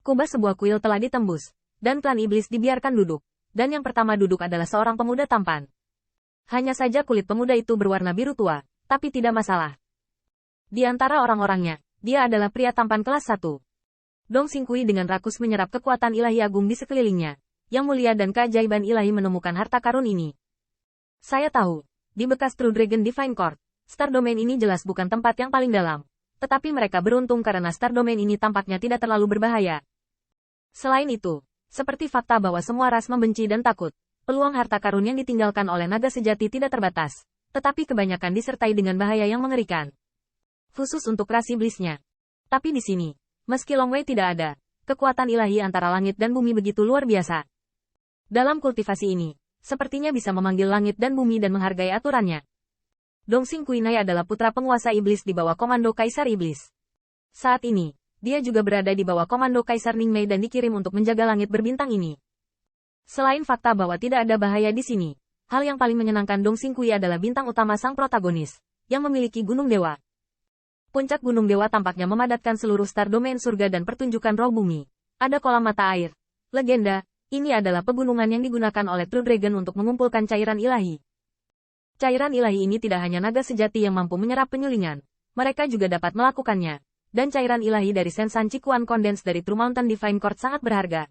Kubah sebuah kuil telah ditembus, dan klan iblis dibiarkan duduk. Dan yang pertama duduk adalah seorang pemuda tampan. Hanya saja kulit pemuda itu berwarna biru tua, tapi tidak masalah. Di antara orang-orangnya, dia adalah pria tampan kelas 1. Dong Xingqi dengan rakus menyerap kekuatan ilahi agung di sekelilingnya. Yang mulia dan keajaiban ilahi menemukan harta karun ini. Saya tahu, di bekas True Dragon Divine Court, Star Domain ini jelas bukan tempat yang paling dalam. Tetapi mereka beruntung karena Star Domain ini tampaknya tidak terlalu berbahaya. Selain itu, seperti fakta bahwa semua ras membenci dan takut, peluang harta karun yang ditinggalkan oleh naga sejati tidak terbatas, tetapi kebanyakan disertai dengan bahaya yang mengerikan. Khusus untuk ras iblisnya. Tapi di sini, meski Long Wei tidak ada, kekuatan ilahi antara langit dan bumi begitu luar biasa. Dalam kultivasi ini, sepertinya bisa memanggil langit dan bumi dan menghargai aturannya. Dong Xingqi adalah putra penguasa iblis di bawah komando Kaisar Iblis. Saat ini, dia juga berada di bawah komando Kaisar Ningmei dan dikirim untuk menjaga langit berbintang ini. Selain fakta bahwa tidak ada bahaya di sini, hal yang paling menyenangkan Dong Xingqi adalah bintang utama sang protagonis, yang memiliki Gunung Dewa. Puncak Gunung Dewa tampaknya memadatkan seluruh Star Domain surga dan pertunjukan roh bumi. Ada kolam mata air. Legenda, ini adalah pegunungan yang digunakan oleh True Dragon untuk mengumpulkan cairan ilahi. Cairan ilahi ini tidak hanya naga sejati yang mampu menyerap penyulingan, mereka juga dapat melakukannya. Dan cairan ilahi dari Sensan Cikuan Condens dari True Mountain Divine Court sangat berharga.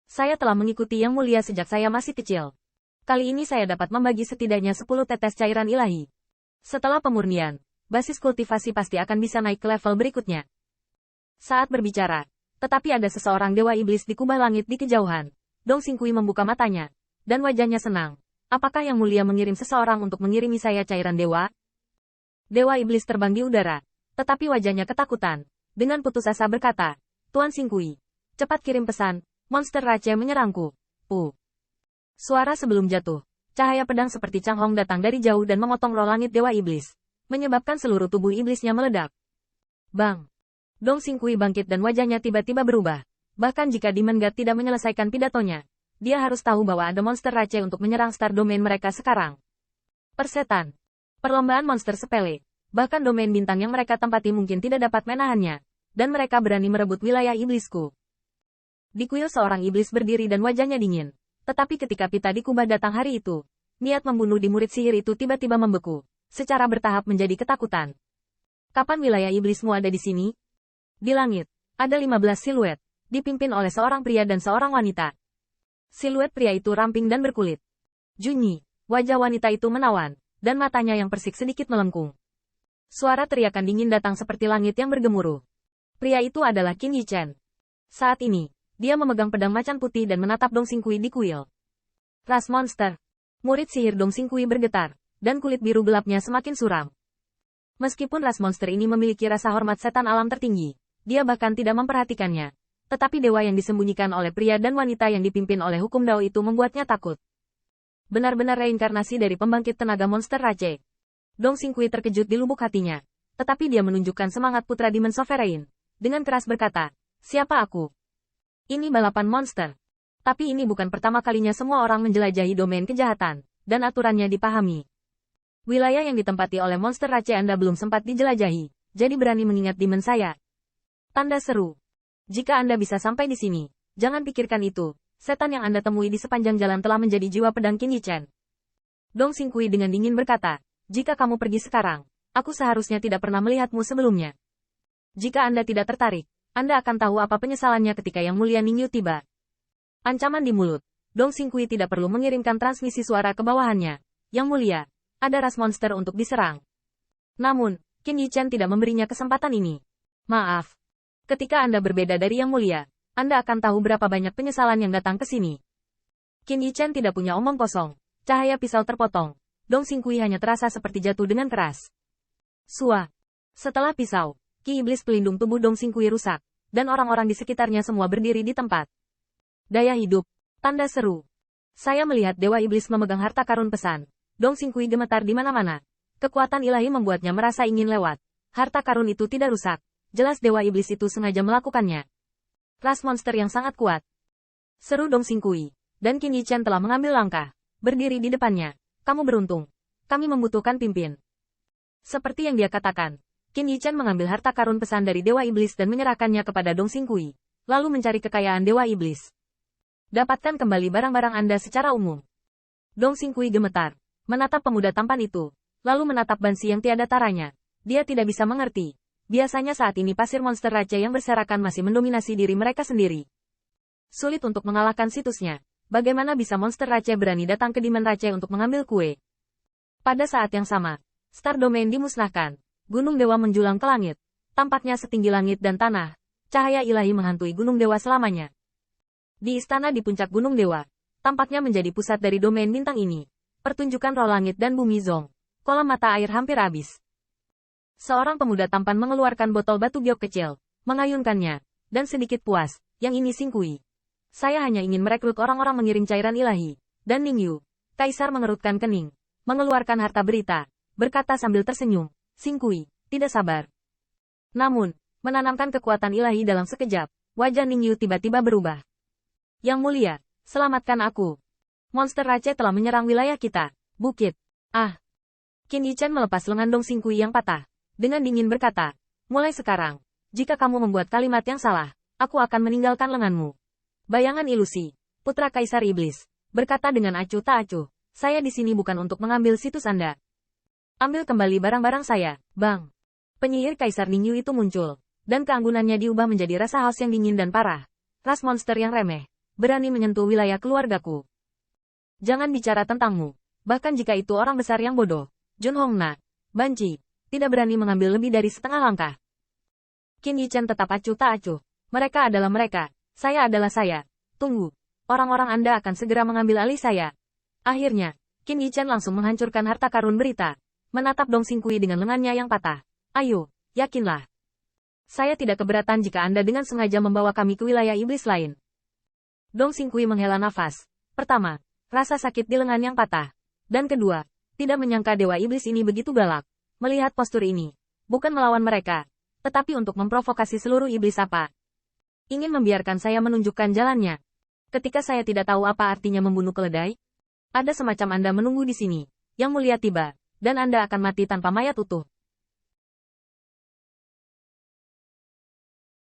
Saya telah mengikuti Yang Mulia sejak saya masih kecil. Kali ini saya dapat membagi setidaknya 10 tetes cairan ilahi. Setelah pemurnian, basis kultivasi pasti akan bisa naik ke level berikutnya. Saat berbicara, tetapi ada seseorang dewa iblis di kubah langit di kejauhan. Dong Xingqi membuka matanya, dan wajahnya senang. Apakah Yang Mulia mengirim seseorang untuk mengirimi saya cairan dewa? Dewa iblis terbang di udara, tetapi wajahnya ketakutan. Dengan putus asa berkata, Tuan Xingqi, cepat kirim pesan, monster Rache menyerangku. Suara sebelum jatuh, cahaya pedang seperti Changhong datang dari jauh dan memotong roh langit dewa iblis, menyebabkan seluruh tubuh iblisnya meledak. Bang! Dong Xingqi bangkit dan wajahnya tiba-tiba berubah. Bahkan jika Demon God tidak menyelesaikan pidatonya, dia harus tahu bahwa ada monster Rache untuk menyerang Star Domain mereka sekarang. Persetan. Perlombaan monster sepele. Bahkan domain bintang yang mereka tempati mungkin tidak dapat menahannya. Dan mereka berani merebut wilayah iblisku. Di kuil seorang iblis berdiri dan wajahnya dingin. Tetapi ketika pita di kubah datang hari itu, niat membunuh di murid sihir itu tiba-tiba membeku. Secara bertahap menjadi ketakutan. Kapan wilayah iblismu ada di sini? Di langit, ada 15 siluet. Dipimpin oleh seorang pria dan seorang wanita. Siluet pria itu ramping dan berkulit. Junyi, wajah wanita itu menawan, dan matanya yang persik sedikit melengkung. Suara teriakan dingin datang seperti langit yang bergemuruh. Pria itu adalah Qin Yichen. Saat ini, dia memegang pedang macan putih dan menatap Dong Xingqi di kuil. Ras monster. Murid sihir Dong Xingqi bergetar, dan kulit biru gelapnya semakin suram. Meskipun ras monster ini memiliki rasa hormat setan alam tertinggi, dia bahkan tidak memperhatikannya. Tetapi dewa yang disembunyikan oleh pria dan wanita yang dipimpin oleh hukum Dao itu membuatnya takut. Benar-benar reinkarnasi dari pembangkit tenaga monster Rache. Dong Xingqi terkejut di lubuk hatinya. Tetapi dia menunjukkan semangat putra Demon Sovereign. Dengan keras berkata, siapa aku? Ini balapan monster. Tapi ini bukan pertama kalinya semua orang menjelajahi domain kejahatan, dan aturannya dipahami. Wilayah yang ditempati oleh monster Rache Anda belum sempat dijelajahi, jadi berani mengingat Demon saya. Tanda seru. Jika Anda bisa sampai di sini, jangan pikirkan itu. Setan yang Anda temui di sepanjang jalan telah menjadi jiwa pedang Qin Yichen. Dong Xingqi dengan dingin berkata, jika kamu pergi sekarang, aku seharusnya tidak pernah melihatmu sebelumnya. Jika Anda tidak tertarik, Anda akan tahu apa penyesalannya ketika Yang Mulia Ningyu tiba. Ancaman di mulut. Dong Xingqi tidak perlu mengirimkan transmisi suara ke bawahannya. Yang Mulia, ada ras monster untuk diserang. Namun, Qin Yichen tidak memberinya kesempatan ini. Maaf. Ketika Anda berbeda dari Yang Mulia, Anda akan tahu berapa banyak penyesalan yang datang ke sini. Qin Yichen tidak punya omong kosong. Cahaya pisau terpotong. Dong Xingqi hanya terasa seperti jatuh dengan keras. Sua. Setelah pisau, ki iblis pelindung tubuh Dong Xingqi rusak, dan orang-orang di sekitarnya semua berdiri di tempat. Daya hidup. Tanda seru. Saya melihat Dewa Iblis memegang harta karun pesan. Dong Xingqi gemetar di mana-mana. Kekuatan ilahi membuatnya merasa ingin lewat. Harta karun itu tidak rusak. Jelas Dewa Iblis itu sengaja melakukannya. Ras monster yang sangat kuat. Seru Dong Xingqi. Dan Qin Yichen telah mengambil langkah. Berdiri di depannya. Kamu beruntung. Kami membutuhkan pimpin. Seperti yang dia katakan, Qin Yichen mengambil harta karun pesan dari Dewa Iblis dan menyerahkannya kepada Dong Xingqi. lalu mencari kekayaan Dewa Iblis. Dapatkan kembali barang-barang Anda secara umum. Dong Xingqi gemetar, menatap pemuda tampan itu, lalu menatap Bansi yang tiada taranya. Dia tidak bisa mengerti. Biasanya saat ini pasir monster raja yang berserakan masih mendominasi diri mereka sendiri. Sulit untuk mengalahkan situsnya. Bagaimana bisa monster raja berani datang ke Demon Raja untuk mengambil kue? Pada saat yang sama, Star Domain dimusnahkan. Gunung Dewa menjulang ke langit. Tampaknya setinggi langit dan tanah. Cahaya ilahi menghantui Gunung Dewa selamanya. Di istana di puncak Gunung Dewa, tampaknya menjadi pusat dari domain bintang ini. Pertunjukan roh langit dan bumi Zong. Kolam mata air hampir habis. Seorang pemuda tampan mengeluarkan botol batu giok kecil, mengayunkannya, dan sedikit puas, yang ini Xingqi. Saya hanya ingin merekrut orang-orang mengirim cairan ilahi. Dan Ning Yu, Kaisar mengerutkan kening, mengeluarkan harta berita, berkata sambil tersenyum, Xingqi, tidak sabar. Namun, menanamkan kekuatan ilahi dalam sekejap, wajah Ning Yu tiba-tiba berubah. Yang mulia, selamatkan aku. Monster Rache telah menyerang wilayah kita, bukit. Ah! Qin Yichan melepas lengan Dong Xingqi yang patah. Dengan dingin berkata, mulai sekarang, jika kamu membuat kalimat yang salah, aku akan meninggalkan lenganmu. Bayangan ilusi, putra Kaisar Iblis, berkata dengan acuh tak acuh, saya di sini bukan untuk mengambil situs Anda. Ambil kembali barang-barang saya, Bang. Penyihir Kaisar Ningyu itu muncul, dan keanggunannya diubah menjadi rasa haus yang dingin dan parah. Ras monster yang remeh, berani menyentuh wilayah keluargaku. Jangan bicara tentangmu, bahkan jika itu orang besar yang bodoh, Jun Hongna, Banci, tidak berani mengambil lebih dari setengah langkah. Qin Yichan tetap acuh tak acuh. Mereka adalah mereka, saya adalah saya. Tunggu, orang-orang Anda akan segera mengambil alih saya. Akhirnya, Qin Yichan langsung menghancurkan harta karun berita, menatap Dong Xingqi dengan lengannya yang patah. Ayo, yakinlah. Saya tidak keberatan jika Anda dengan sengaja membawa kami ke wilayah iblis lain. Dong Xingqi menghela nafas. Pertama, rasa sakit di lengan yang patah. Dan kedua, tidak menyangka Dewa Iblis ini begitu galak. Melihat postur ini, bukan melawan mereka, tetapi untuk memprovokasi seluruh iblis apa. Ingin membiarkan saya menunjukkan jalannya. Ketika saya tidak tahu apa artinya membunuh keledai, ada semacam Anda menunggu di sini. Yang mulia tiba, dan Anda akan mati tanpa mayat utuh.